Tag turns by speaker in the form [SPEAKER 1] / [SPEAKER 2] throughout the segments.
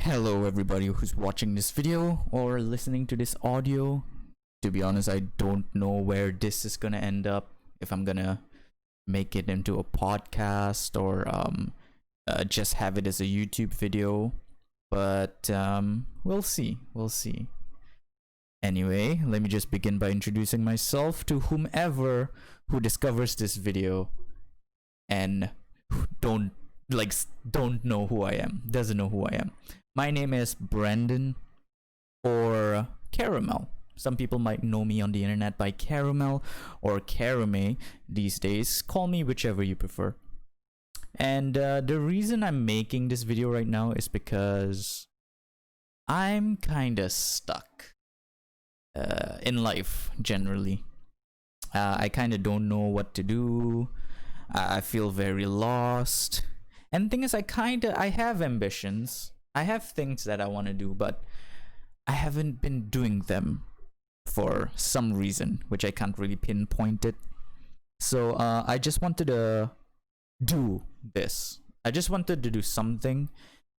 [SPEAKER 1] Hello everybody who's watching this video or listening to this audio. To be honest, I don't know where this is gonna end up, if I'm gonna make it into a podcast or just have it as a YouTube video, but we'll see. Anyway, let me just begin by introducing myself to whomever who discovers this video and don't know who I am, doesn't know who I am. My name is Brandon, or Caramel. Some people might know me on the internet by Caramel or Caramei these days. Call me whichever you prefer. And the reason I'm making this video right now is because I'm kinda stuck in life generally. I kinda don't know what to do. I feel very lost. And the thing is, I have ambitions. I have things that I want to do, but I haven't been doing them for some reason, which I can't really pinpoint it. So I just wanted to do this. I just wanted to do something,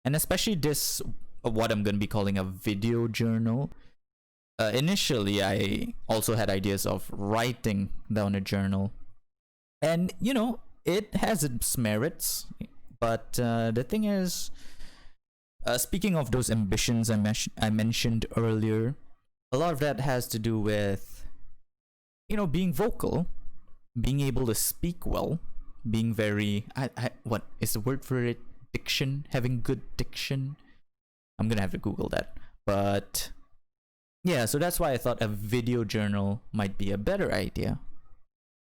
[SPEAKER 1] and especially this, what I'm going to be calling a video journal. Initially, I also had ideas of writing down a journal, and it has its merits. But the thing is, speaking of those ambitions I mentioned earlier, a lot of that has to do with, being vocal, being able to speak well, being very, what is the word for it? Diction, having good diction. I'm gonna have to Google that. But yeah, so that's why I thought a video journal might be a better idea.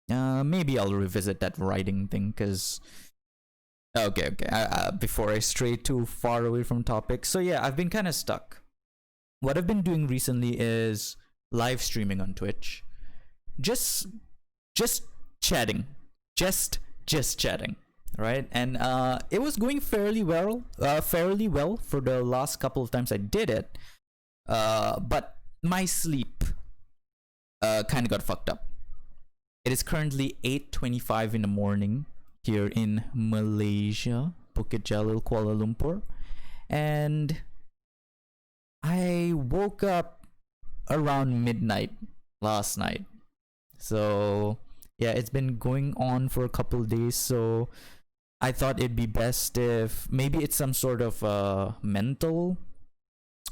[SPEAKER 1] Maybe I'll revisit that writing thing, because Okay. Before I stray too far away from topic. So yeah, I've been kind of stuck. What I've been doing recently is live streaming on Twitch. Just chatting. Just chatting, right? And it was going fairly well for the last couple of times I did it. But my sleep kind of got fucked up. It is currently 8:25 in the morning here in Malaysia, Bukit Jalil, Kuala Lumpur, and I woke up around midnight last night. So yeah, it's been going on for a couple of days, so I thought it'd be best if maybe it's some sort of mental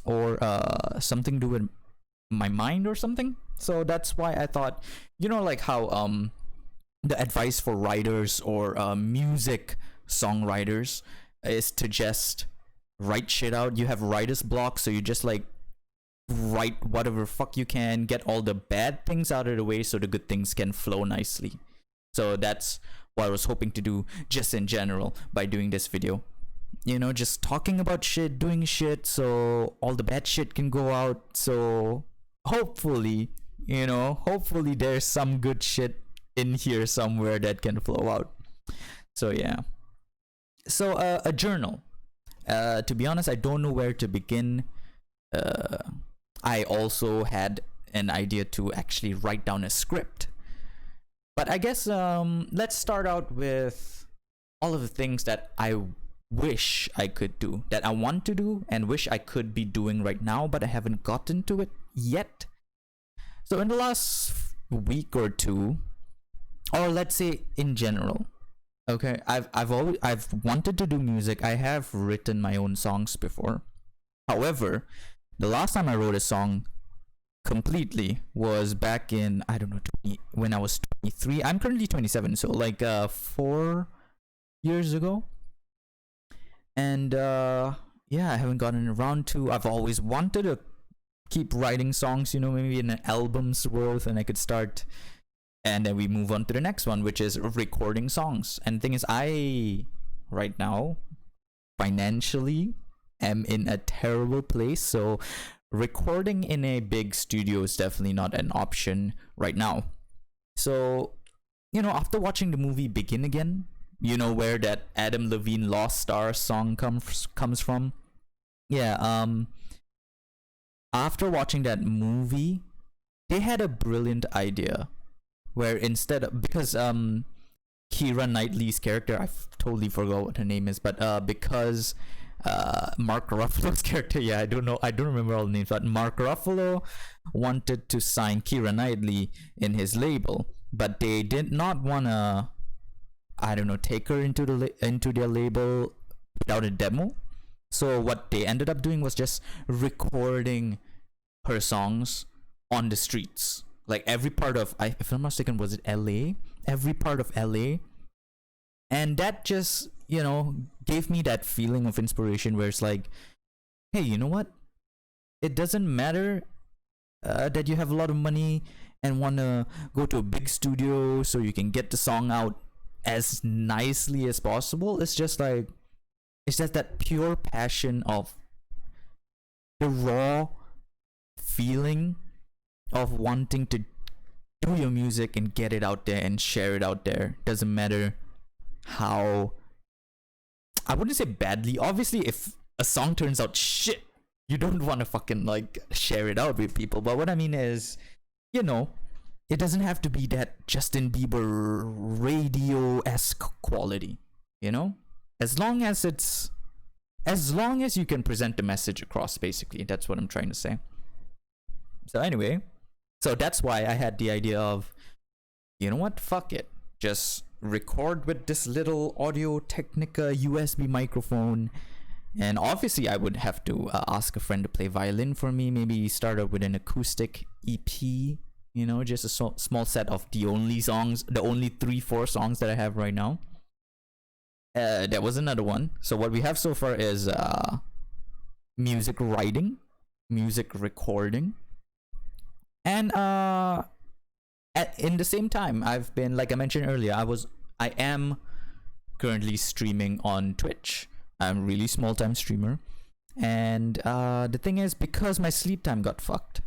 [SPEAKER 1] or something to do with my mind or something. So that's why I thought, like how the advice for writers or music songwriters is to just write shit out. You have writer's block, so you just write whatever fuck you can, get all the bad things out of the way so the good things can flow nicely. So that's what I was hoping to do just in general by doing this video. Just talking about shit, doing shit, so all the bad shit can go out. So hopefully there's some good shit in here somewhere that can flow out. So yeah, so a journal, to be honest, I don't know where to begin. I also had an idea to actually write down a script, but I guess let's start out with all of the things that I wish I could do, that I want to do and wish I could be doing right now, but I haven't gotten to it yet. So in the last week or two, or let's say in general, okay, I've wanted to do music. I have written my own songs before. However, the last time I wrote a song completely was back in, I don't know, when I was 23. I'm currently 27, so 4 years ago. And yeah, I haven't gotten around to. I've always wanted to keep writing songs, maybe in an album's worth, and I could start. And then we move on to the next one, which is recording songs. And the thing is, I, right now, financially, am in a terrible place. So recording in a big studio is definitely not an option right now. So, after watching the movie Begin Again, where that Adam Levine Lost Star song comes from. Yeah, after watching that movie, they had a brilliant idea. Where instead of, because Keira Knightley's character, I totally forgot what her name is, but because Mark Ruffalo's character. Yeah, I don't remember all the names, but Mark Ruffalo wanted to sign Keira Knightley in his label, but they did not want to, I don't know, take her into into their label without a demo. So what they ended up doing was just recording her songs on the streets, like every part of, if I'm not mistaken, was it LA? Every part of LA, and that just gave me that feeling of inspiration where it's like, hey, you know what? It doesn't matter that you have a lot of money and want to go to a big studio so you can get the song out as nicely as possible. It's just that pure passion of the raw feeling of wanting to do your music and get it out there and share it out there. Doesn't matter how, I wouldn't say badly. Obviously, if a song turns out shit, you don't want to fucking share it out with people. But what I mean is, it doesn't have to be that Justin Bieber radio-esque quality, As long as you can present the message across, basically. That's what I'm trying to say. So anyway, that's why I had the idea of, you know what, fuck it. Just record with this little Audio Technica USB microphone. And obviously I would have to ask a friend to play violin for me. Maybe start up with an acoustic EP, just a small set of the only 3-4 songs that I have right now. That was another one. So what we have so far is music writing, music recording, and in the same time, I've been, like I mentioned earlier, I am currently streaming on Twitch. I'm a really small time streamer, and the thing is, because my sleep time got fucked,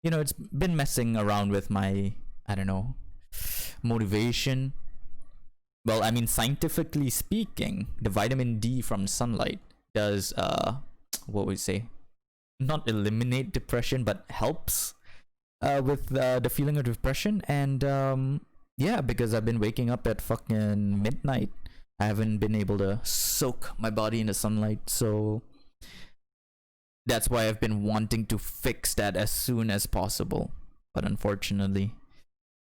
[SPEAKER 1] it's been messing around with my, I don't know, motivation. Well, I mean, scientifically speaking, the vitamin D from sunlight does what would you say, not eliminate depression, but helps with the feeling of depression. And yeah, because I've been waking up at fucking midnight, I haven't been able to soak my body in the sunlight. So that's why I've been wanting to fix that as soon as possible, but unfortunately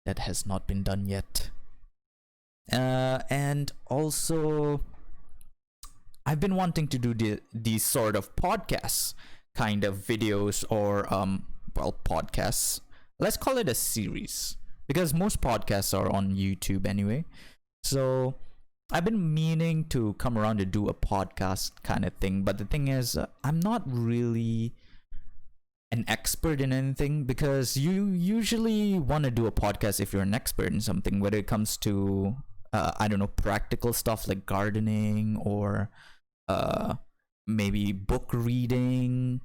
[SPEAKER 1] that has not been done yet. And also I've been wanting to do these sort of podcasts kind of videos, or podcasts, let's call it a series, because most podcasts are on YouTube anyway. So I've been meaning to come around to do a podcast kind of thing, but the thing is, I'm not really an expert in anything, because you usually want to do a podcast if you're an expert in something, whether it comes to I don't know, practical stuff like gardening, or maybe book reading,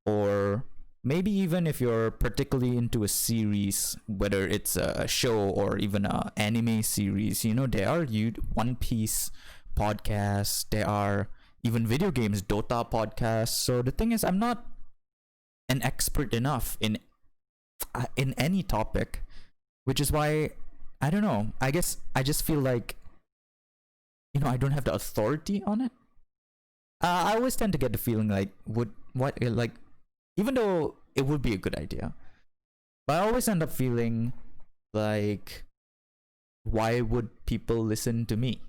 [SPEAKER 1] or maybe even if you're particularly into a series, whether it's a show or even a anime series. There are One Piece podcasts, there are even video games, Dota podcasts. So the thing is, I'm not an expert enough in any topic, which is why, I don't know, I guess I just feel like, I don't have the authority on it. I always tend to get the feeling like, even though it would be a good idea, but I always end up feeling like, why would people listen to me?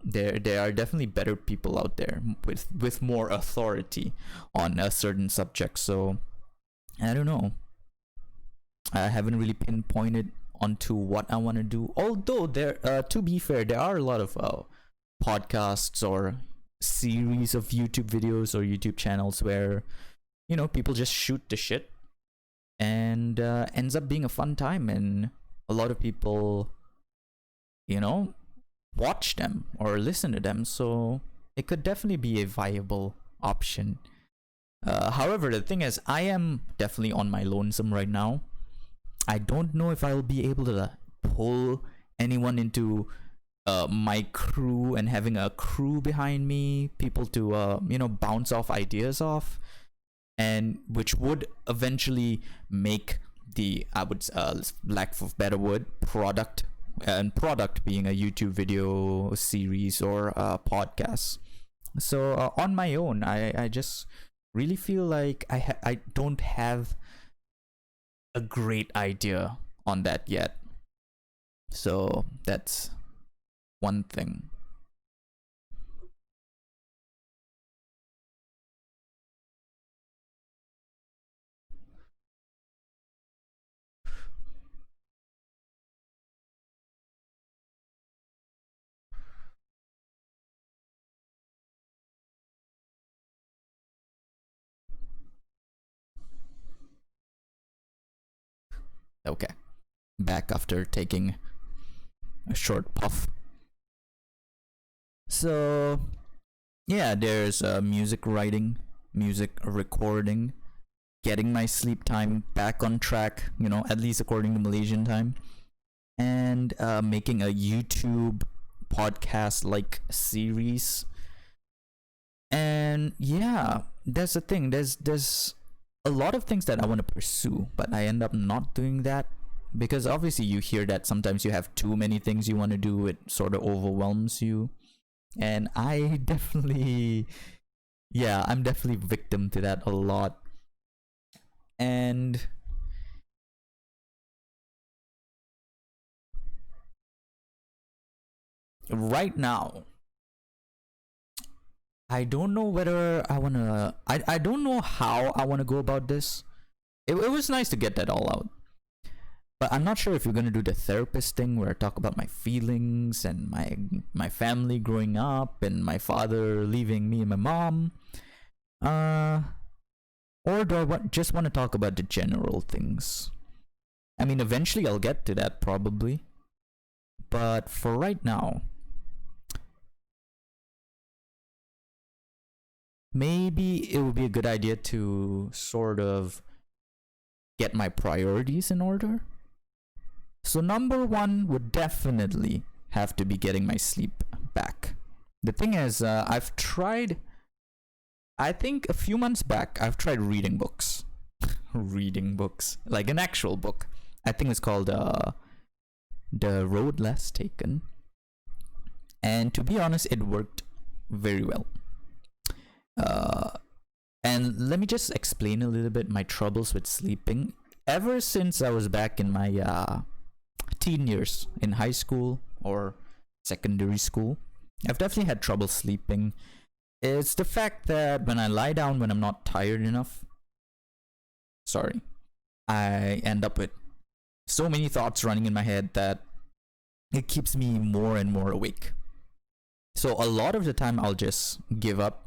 [SPEAKER 1] There are definitely better people out there with more authority on a certain subject. So I don't know, I haven't really pinpointed onto what I want to do. Although to be fair, there are a lot of podcasts or series of YouTube videos or YouTube channels where people just shoot the shit, and ends up being a fun time, and a lot of people watch them or listen to them. So it could definitely be a viable option. However, the thing is, I am definitely on my lonesome right now. I don't know if I'll be able to pull anyone into my crew, and having a crew behind me, people to bounce off ideas off, and which would eventually make the, I would lack of better word, product, and product being a YouTube video series or a podcast. So on my own, I just really feel like I don't have a great idea on that yet. So that's one thing. Okay, back after taking a short puff. So yeah, there's music writing, music recording, getting my sleep time back on track, at least according to Malaysian time, and making a YouTube podcast like series. And yeah, that's the thing. There's a lot of things that I want to pursue, but I end up not doing that because obviously you hear that sometimes you have too many things you want to do, it sort of overwhelms you. And I definitely, yeah, I'm definitely victim to that a lot. And right now, I don't know whether I don't know how I wanna go about this. It was nice to get that all out. But I'm not sure if you're gonna do the therapist thing where I talk about my feelings and my family growing up and my father leaving me and my mom. Uh or do just want to talk about the general things? I mean, eventually I'll get to that probably. But for right now, maybe it would be a good idea to sort of get my priorities in order. So, number one would definitely have to be getting my sleep back. The thing is, I've tried, I think a few months back, I've tried reading books. Reading books, like an actual book. I think it's called The Road Less Taken. And to be honest, it worked very well. Uh, and let me just explain a little bit my troubles with sleeping. Ever since I was back in my teen years in high school or secondary school, I've definitely had trouble sleeping. It's the fact that when I lie down when I'm not tired enough, sorry, I end up with so many thoughts running in my head that it keeps me more and more awake. So a lot of the time I'll just give up,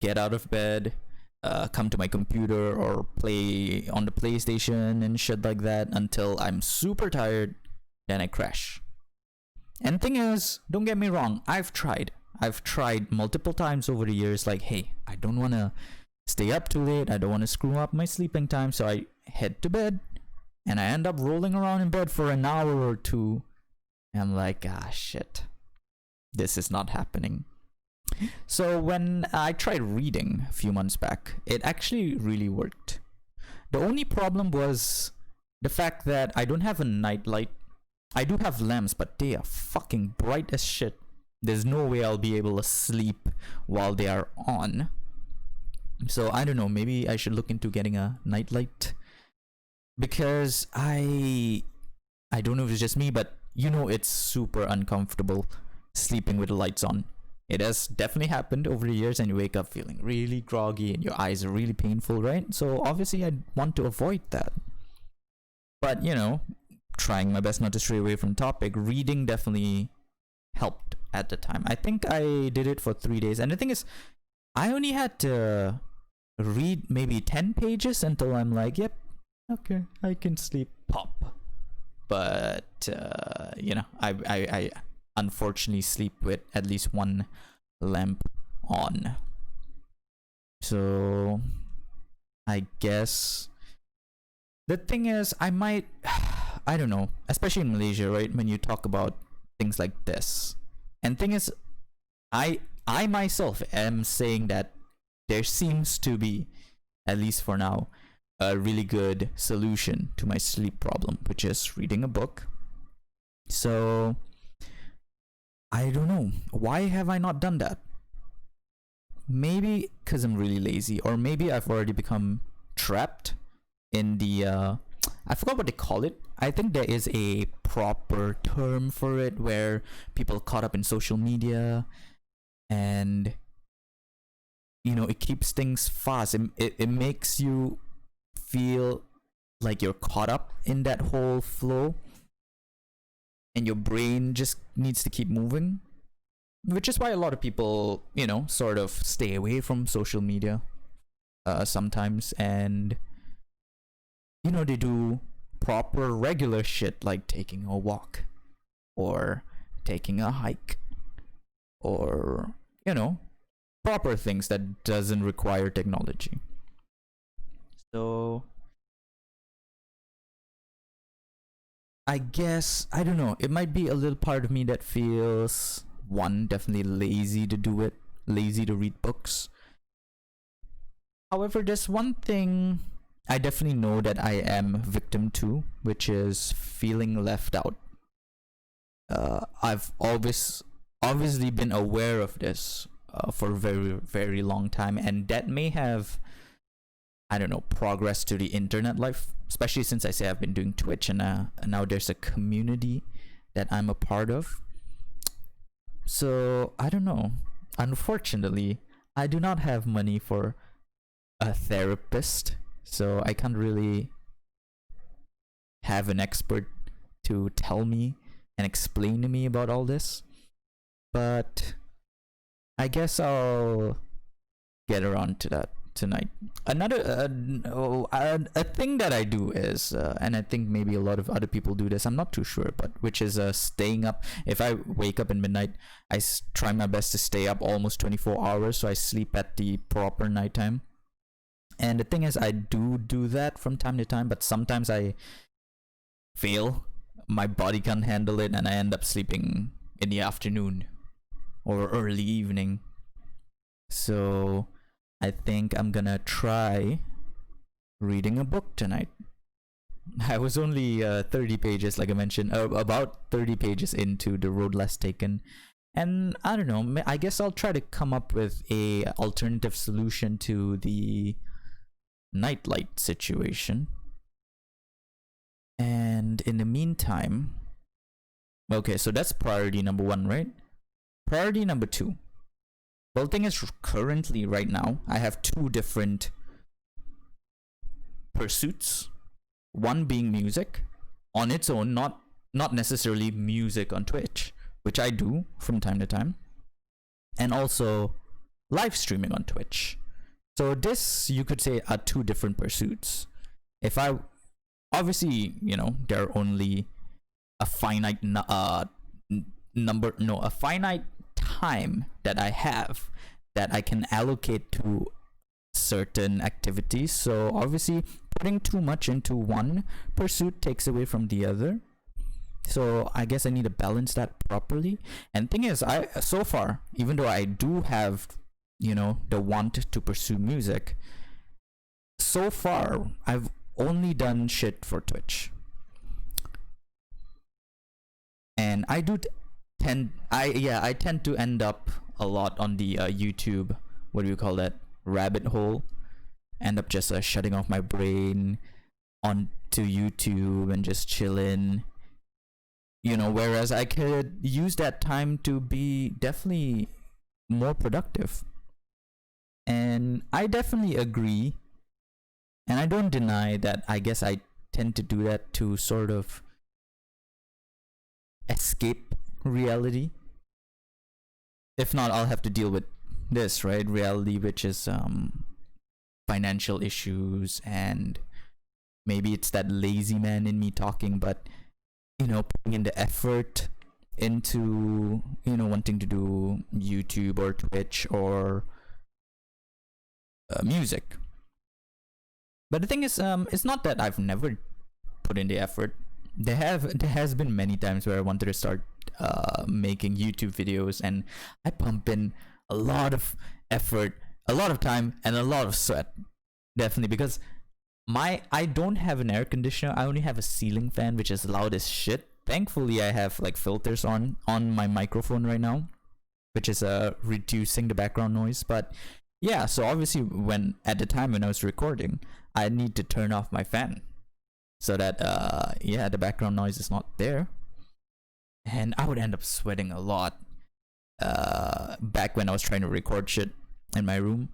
[SPEAKER 1] get out of bed, come to my computer or play on the PlayStation and shit like that until I'm super tired, then I crash. And thing is, don't get me wrong, I've tried. I've tried multiple times over the years, like, hey, I don't want to stay up too late, I don't want to screw up my sleeping time, so I head to bed and I end up rolling around in bed for an hour or two. And I'm like, shit, this is not happening. So when I tried reading a few months back, it actually really worked. The only problem was the fact that I don't have a nightlight. I do have lamps, but they are fucking bright as shit. There's no way I'll be able to sleep while they are on. So I don't know, maybe I should look into getting a nightlight. Because I don't know if it's just me, but it's super uncomfortable sleeping with the lights on. It has definitely happened over the years, and you wake up feeling really groggy and your eyes are really painful, right? So obviously I want to avoid that. But trying my best not to stray away from topic, reading definitely helped at the time. I think I did it for 3 days, and the thing is, I only had to read maybe 10 pages until I'm like, yep, okay, I can sleep. Pop. But I unfortunately sleep with at least one lamp on. So I guess the thing is, I might, I don't know, especially in Malaysia, right? When you talk about things like this, and thing is, I myself am saying that there seems to be, at least for now, a really good solution to my sleep problem, which is reading a book. So I don't know, why have I not done that? maybe because I'm really lazy, or maybe I've already become trapped in the I forgot what they call it. I think there is a proper term for it where people caught up in social media, and it keeps things fast. It makes you feel like you're caught up in that whole flow, and your brain just needs to keep moving, which is why a lot of people sort of stay away from social media sometimes, and they do proper regular shit like taking a walk or taking a hike, or proper things that doesn't require technology. So I guess, I don't know, it might be a little part of me that feels, one, definitely lazy to do it, lazy to read books. However, there's one thing I definitely know that I am victim to, which is feeling left out. I've always obviously been aware of this for a very, very long time, and that may have, I don't know, progressed to the internet life, especially since I say I've been doing Twitch, and now there's a community that I'm a part of. So I don't know. Unfortunately, I do not have money for a therapist, so I can't really have an expert to tell me and explain to me about all this. But I guess I'll get around to that tonight. Another a thing that I do is, and I think maybe a lot of other people do this, I'm not too sure, but which is staying up. If I wake up in midnight, I try my best to stay up almost 24 hours, so I sleep at the proper nighttime. And the thing is, I do that from time to time, but sometimes I fail. My body can't handle it, and I end up sleeping in the afternoon or early evening. So I think I'm gonna try reading a book tonight. I was only 30 pages, like I mentioned, about 30 pages into The Road Less Taken. And I don't know, I guess I'll try to come up with a alternative solution to the nightlight situation. And in the meantime, okay, so that's priority number 1, right? Priority number 2. Well, the thing is, currently, right now, I have 2 different pursuits. One being music on its own, not necessarily music on Twitch, which I do from time to time, and also live streaming on Twitch. So this, you could say, are 2 different pursuits. If I, obviously, there are only a finite a finite time that I have that I can allocate to certain activities. So obviously, putting too much into one pursuit takes away from the other. So I guess I need to balance that properly. And thing is, so far, even though I do have the want to pursue music, so far I've only done shit for Twitch. And I tend to end up a lot on the YouTube, what do you call that, rabbit hole. End up just shutting off my brain onto YouTube and just chilling. Whereas I could use that time to be definitely more productive. And I definitely agree, and I don't deny that. I guess I tend to do that to sort of escape reality. If not, I'll have to deal with this, right? Reality, which is financial issues, and maybe it's that lazy man in me talking, but putting in the effort into wanting to do YouTube or Twitch or music. But the thing is, it's not that I've never put in the effort. There has been many times where I wanted to start making YouTube videos, and I pump in a lot of effort, a lot of time, and a lot of sweat. Definitely, because I don't have an air conditioner. I only have a ceiling fan, which is loud as shit. Thankfully, I have like filters on my microphone right now, which is reducing the background noise. But yeah, so obviously when at the time when I was recording, I need to turn off my fan so that yeah, the background noise is not there. And I would end up sweating a lot back when I was trying to record shit in my room,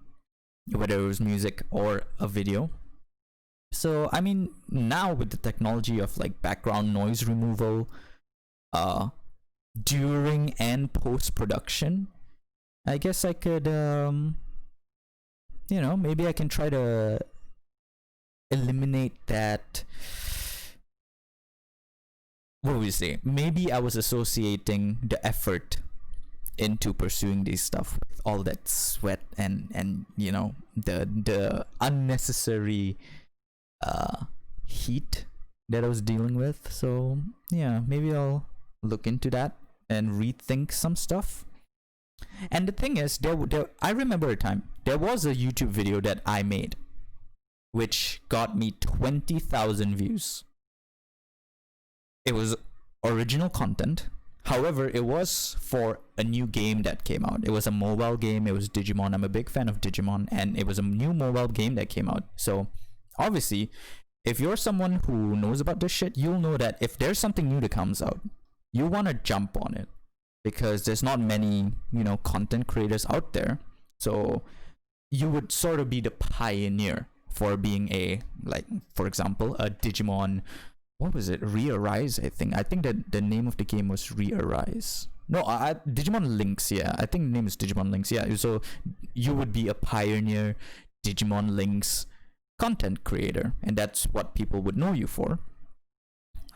[SPEAKER 1] whether it was music or a video. So I mean, now with the technology of like background noise removal during and post production, I guess I could maybe I can try to eliminate that. What would you say? Maybe I was associating the effort into pursuing this stuff with all that sweat and the unnecessary heat that I was dealing with. So yeah, maybe I'll look into that and rethink some stuff. And the thing is, I remember a time there was a YouTube video that I made which got me 20,000 views. It was original content. However, it was for a new game that came out. It was a mobile game. It was Digimon. I'm a big fan of Digimon, and it was a new mobile game that came out. So obviously, if you're someone who knows about this shit, you'll know that if there's something new that comes out, you want to jump on it, because there's not many, content creators out there. So you would sort of be the pioneer for being a, like, for example, a Digimon. What was it? Re-Arise, I think. I think that the name of the game was Re-Arise. No, Digimon Links, yeah. I think the name is Digimon Links, yeah. So you would be a pioneer Digimon Links content creator, and that's what people would know you for.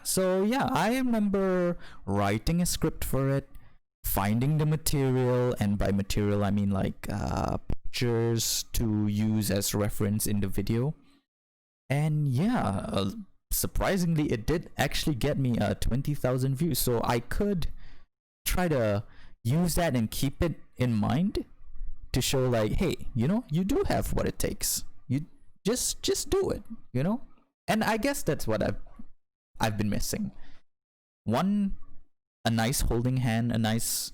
[SPEAKER 1] So yeah, I remember writing a script for it, finding the material, and by material I mean like pictures to use as reference in the video. And yeah, surprisingly, it did actually get me 20,000 views. So I could try to use that and keep it in mind to show like, hey, you do have what it takes. You just do it, And I guess that's what I've been missing. One, a nice holding hand, a nice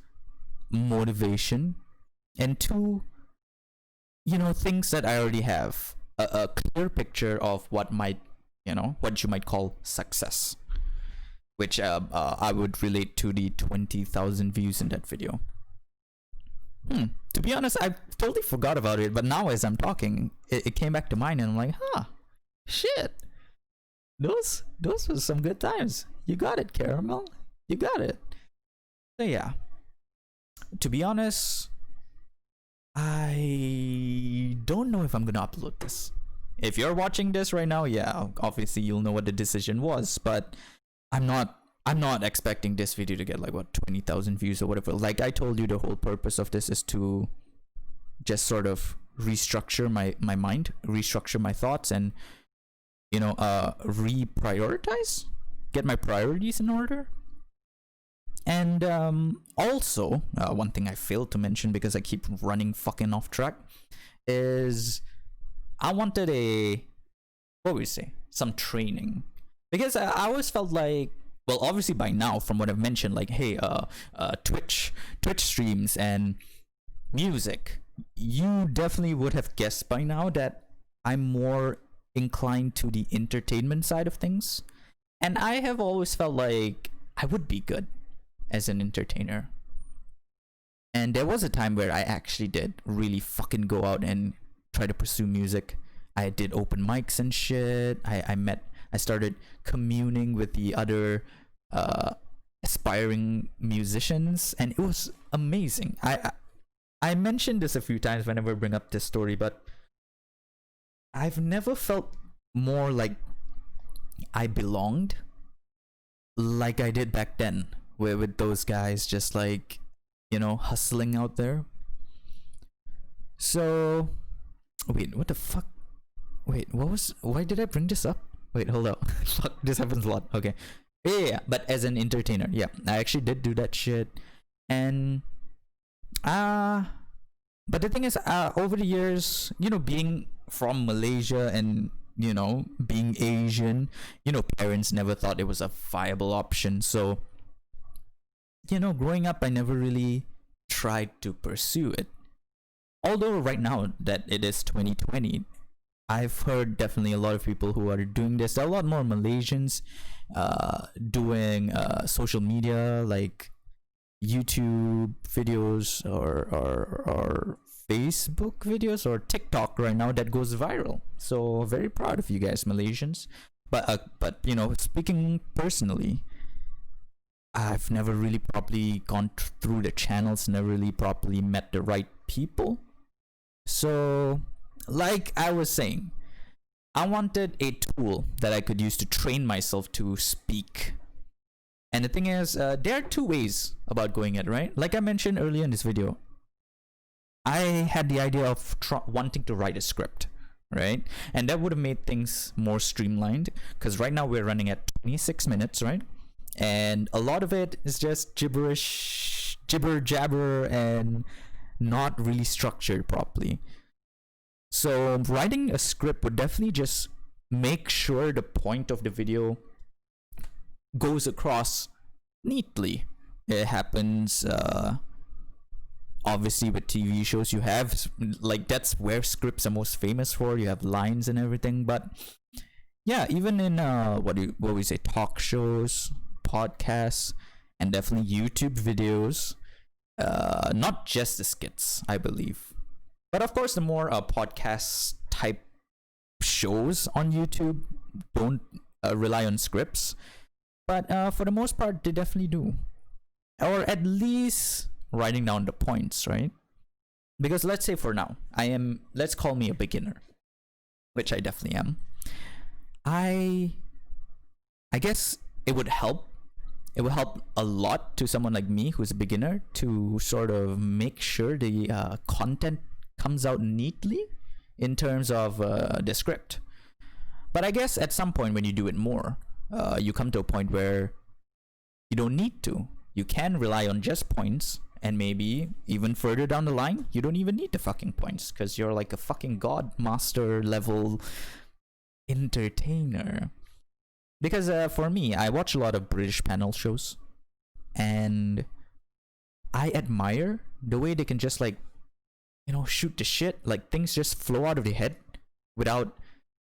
[SPEAKER 1] motivation, and two, things that I already have, a clear picture of what you might call success, which I would relate to the 20,000 views in that video. To be honest, I totally forgot about it, but now as I'm talking, it came back to mind, and I'm like, shit, those were some good times. You got it, Caramel. You got it. So yeah, to be honest, I don't know if I'm gonna upload this. If you're watching this right now, yeah, obviously you'll know what the decision was, but I'm not expecting this video to get like 20,000 views or whatever. Like I told you, the whole purpose of this is to just sort of restructure my mind, restructure my thoughts, and reprioritize, get my priorities in order. And also, one thing I failed to mention because I keep running fucking off track is I wanted some training, because I always felt like, well, obviously by now, from what I've mentioned, like, hey, Twitch streams and music, you definitely would have guessed by now that I'm more inclined to the entertainment side of things, and I have always felt like I would be good as an entertainer. And there was a time where I actually did really fucking go out and try to pursue music. I did open mics and shit. I started communing with the other aspiring musicians, and it was amazing. I mentioned this a few times whenever I bring up this story, but I've never felt more like I belonged like I did back then, with those guys just like, hustling out there. So wait, what the fuck? Wait, why did I bring this up? Wait, hold up. Fuck, this happens a lot. Okay. Yeah, but as an entertainer, yeah, I actually did do that shit. And but the thing is, over the years, being from Malaysia and being Asian, parents never thought it was a viable option. So growing up, I never really tried to pursue it. Although right now that it is 2020, I've heard definitely a lot of people who are doing this. There are a lot more Malaysians doing social media like YouTube videos or Facebook videos or TikTok right now that goes viral. So very proud of you guys, Malaysians. But you know, speaking personally, I've never really properly gone through the channels, never really properly met the right people. So, like I was saying, I wanted a tool that I could use to train myself to speak. And the thing is, there are two ways about going it, right? Like I mentioned earlier in this video, I had the idea of wanting to write a script, right? And that would have made things more streamlined because right now we're running at 26 minutes, right? And a lot of it is just gibberish, jibber jabber, and not really structured properly. So writing a script would definitely just make sure the point of the video goes across neatly. It happens obviously with TV shows. You have like, that's where scripts are most famous for. You have lines and everything. But yeah, even in what we say, talk shows, podcasts, and definitely YouTube videos, not just the skits, I believe, but of course the more podcast type shows on YouTube don't rely on scripts, but for the most part they definitely do, or at least writing down the points, right? Because let's say for now let's call me a beginner, which I definitely am. I guess it would help a lot to someone like me who's a beginner to sort of make sure the content comes out neatly in terms of the script. But I guess at some point when you do it more, you come to a point where you don't need to. You can rely on just points, and maybe even further down the line, you don't even need the fucking points because you're like a fucking god master level entertainer. Because for me, I watch a lot of British panel shows, and I admire the way they can just like, you know, shoot the shit, like things just flow out of the head without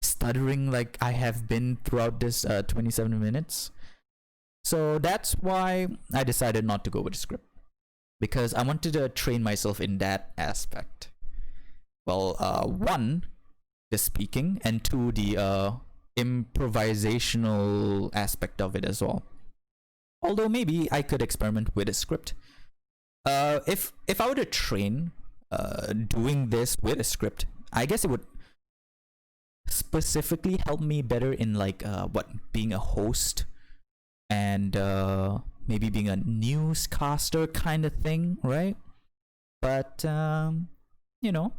[SPEAKER 1] stuttering like I have been throughout this 27 minutes. So that's why I decided not to go with the script, because I wanted to train myself in that aspect. Well, one, the speaking, and two, the improvisational aspect of it as well. Although maybe I could experiment with a script. If I were to train doing this with a script, I guess it would specifically help me better in like being a host and maybe being a newscaster kind of thing, right? But you know,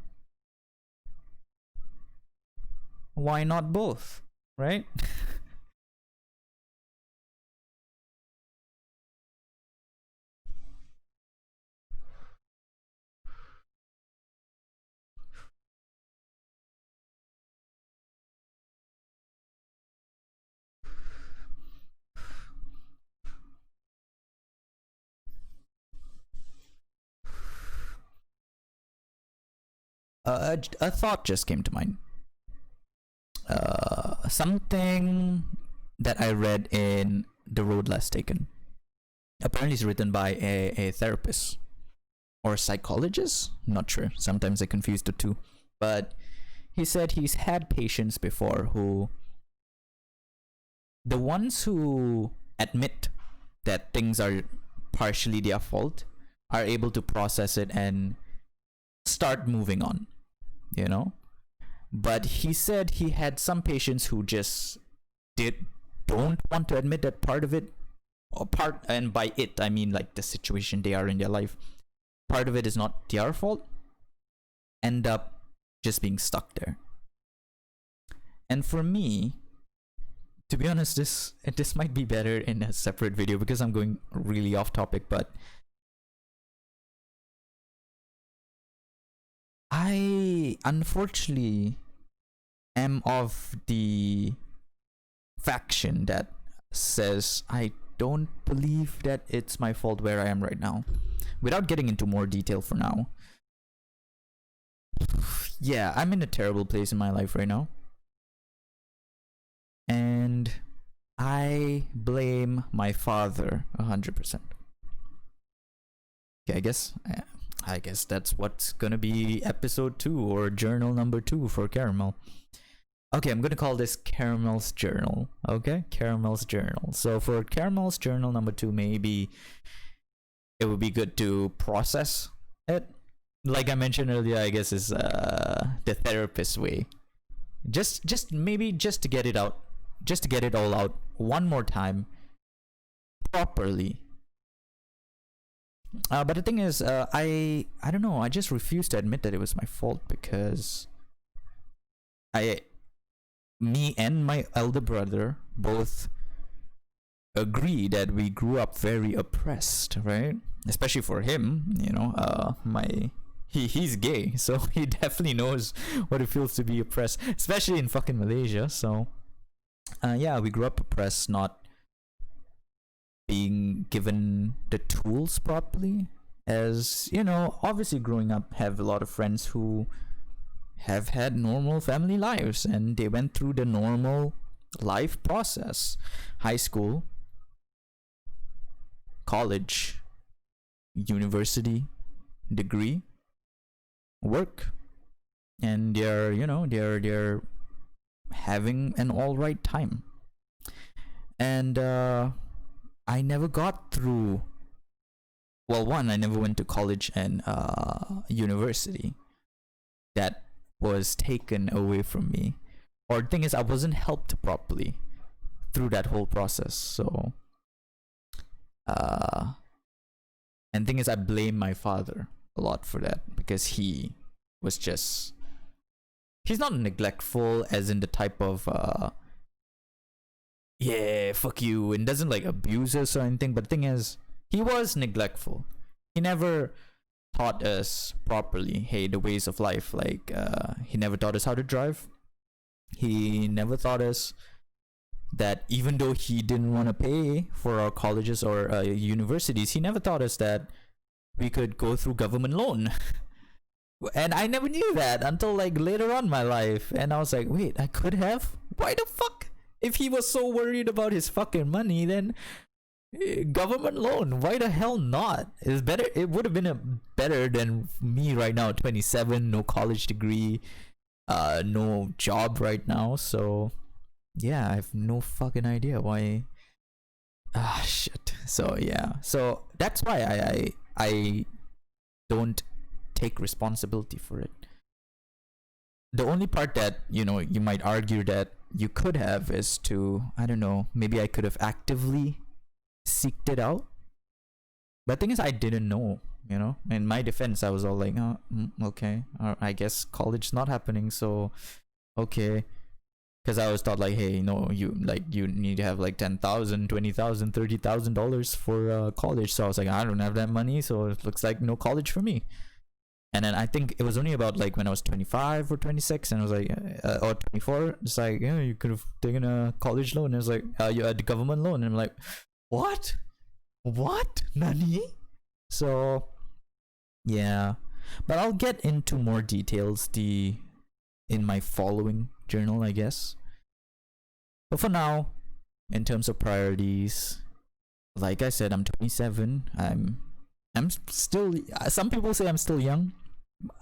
[SPEAKER 1] why not both, right? A thought just came to mind. Something that I read in The Road Less Taken. Apparently, it's written by a therapist or psychologist. Not sure. Sometimes I confuse the two. But he said he's had patients before who, the ones who admit that things are partially their fault, are able to process it and start moving on, you know? But he said he had some patients who just don't want to admit that part of it, and by it I mean like the situation they are in their life, part of it is not their fault, end up just being stuck there. And for me, to be honest, this might be better in a separate video because I'm going really off topic, but I unfortunately am of the faction that says I don't believe that it's my fault where I am right now. Without getting into more detail for now, yeah, I'm in a terrible place in my life right now. And I blame my father 100%. Okay, I guess that's what's gonna be episode 2 or journal number 2 for Caramel. Okay, I'm gonna call this Caramel's journal. Okay, Caramel's journal. So for Caramel's journal number 2, maybe it would be good to process it. Like I mentioned earlier, I guess is the therapist way. Just maybe just to get it out, just to get it all out one more time properly. But the thing is, I don't know. I just refuse to admit that it was my fault because me and my elder brother both agree that we grew up very oppressed, right? Especially for him, you know. He's gay, so he definitely knows what it feels to be oppressed, especially in fucking Malaysia. So, yeah, we grew up oppressed, not being given the tools properly. As you know, obviously growing up, have a lot of friends who have had normal family lives and they went through the normal life process: high school, college, university, degree, work, and they're having an all right time. And I never got through. Well, one, I never went to college and university. That was taken away from me. Or the thing is, I wasn't helped properly through that whole process. So, and thing is, I blame my father a lot for that because he was just. He's not neglectful, as in the type of yeah, fuck you, and doesn't like abuse us or anything. But the thing is, he was neglectful. He never taught us properly, hey, the ways of life. Like, he never taught us how to drive. He never taught us that even though he didn't want to pay for our colleges or universities, he never taught us that we could go through government loan. And I never knew that until like later on in my life. And I was like, wait, I could have? Why the fuck? If he was so worried about his fucking money, then government loan, why the hell not? It's better. It would have been better than me right now, 27, no college degree, no job right now. So yeah, I have no fucking idea why. Shit. So yeah, so that's why I don't take responsibility for it. The only part that, you know, you might argue that you could have is to, I don't know, maybe I could have actively seeked it out. But the thing is, I didn't know, you know. In my defense, I was all like, oh, okay, I guess college not happening, so okay. Because I always thought like, hey, no, you need to have like $10,000, $20,000, $30,000 for college. So I was like, I don't have that money, so it looks like no college for me. And then I think it was only about like when I was 25 or 26, and I was like, or 24. It's like, yeah, you could have taken a college loan. And it's like, you had the government loan, and I'm like, what? Nani? So, yeah, but I'll get into more details in my following journal, I guess. But for now, in terms of priorities, like I said, I'm 27. I'm still. Some people say I'm still young.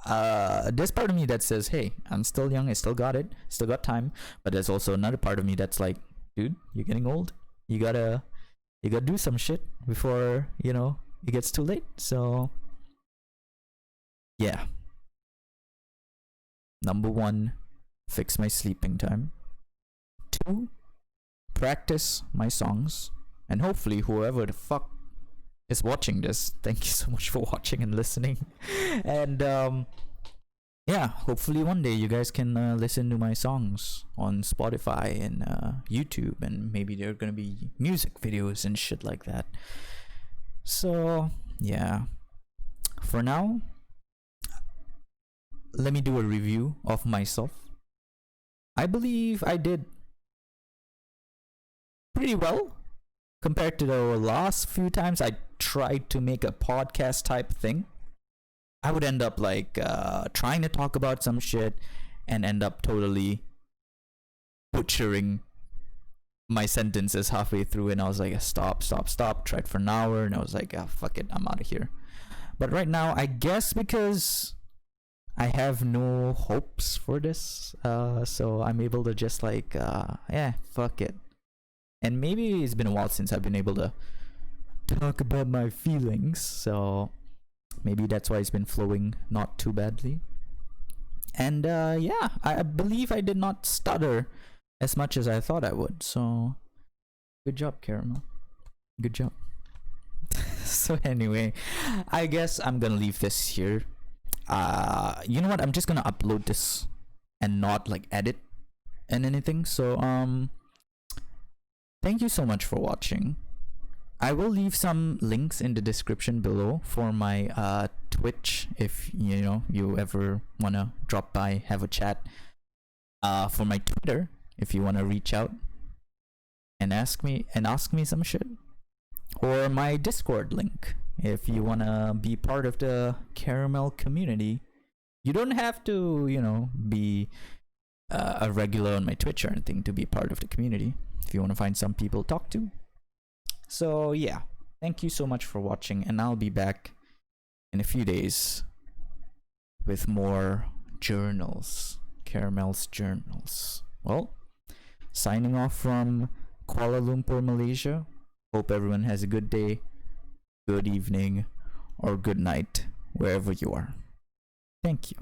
[SPEAKER 1] There's part of me that says, hey, I'm still young, I still got it, still got time. But there's also another part of me that's like, dude, you're getting old, you gotta do some shit before, you know, it gets too late. So yeah, number 1, fix my sleeping time. 2, practice my songs. And hopefully whoever the fuck is watching this, thank you so much for watching and listening. And yeah, hopefully one day you guys can listen to my songs on Spotify and YouTube, and maybe there are gonna be music videos and shit like that. So yeah, for now, let me do a review of myself. I believe I did pretty well compared to the last few times I tried to make a podcast type thing, I would end up like trying to talk about some shit and end up totally butchering my sentences halfway through, and I was like, stop. Tried for an hour, and I was like, fuck it, I'm out of here. But right now, I guess because I have no hopes for this, so I'm able to just like, fuck it. And maybe it's been a while since I've been able to talk about my feelings, so maybe that's why it's been flowing not too badly. And I believe I did not stutter as much as I thought I would, so good job, Caramel. Good job. So anyway, I guess I'm gonna leave this here. You know what? I'm just gonna upload this and not like edit and anything. So thank you so much for watching. I will leave some links in the description below for my Twitch if you ever wanna drop by, have a chat. For my Twitter if you wanna reach out and ask me some shit. Or my Discord link if you wanna be part of the Caramel community. You don't have to, be a regular on my Twitch or anything to be part of the community. If you want to find some people to talk to. So yeah, thank you so much for watching, and I'll be back in a few days with more journals, Caramel's journals. Well, signing off from Kuala Lumpur, Malaysia. Hope everyone has a good day, good evening, or good night, wherever you are. Thank you.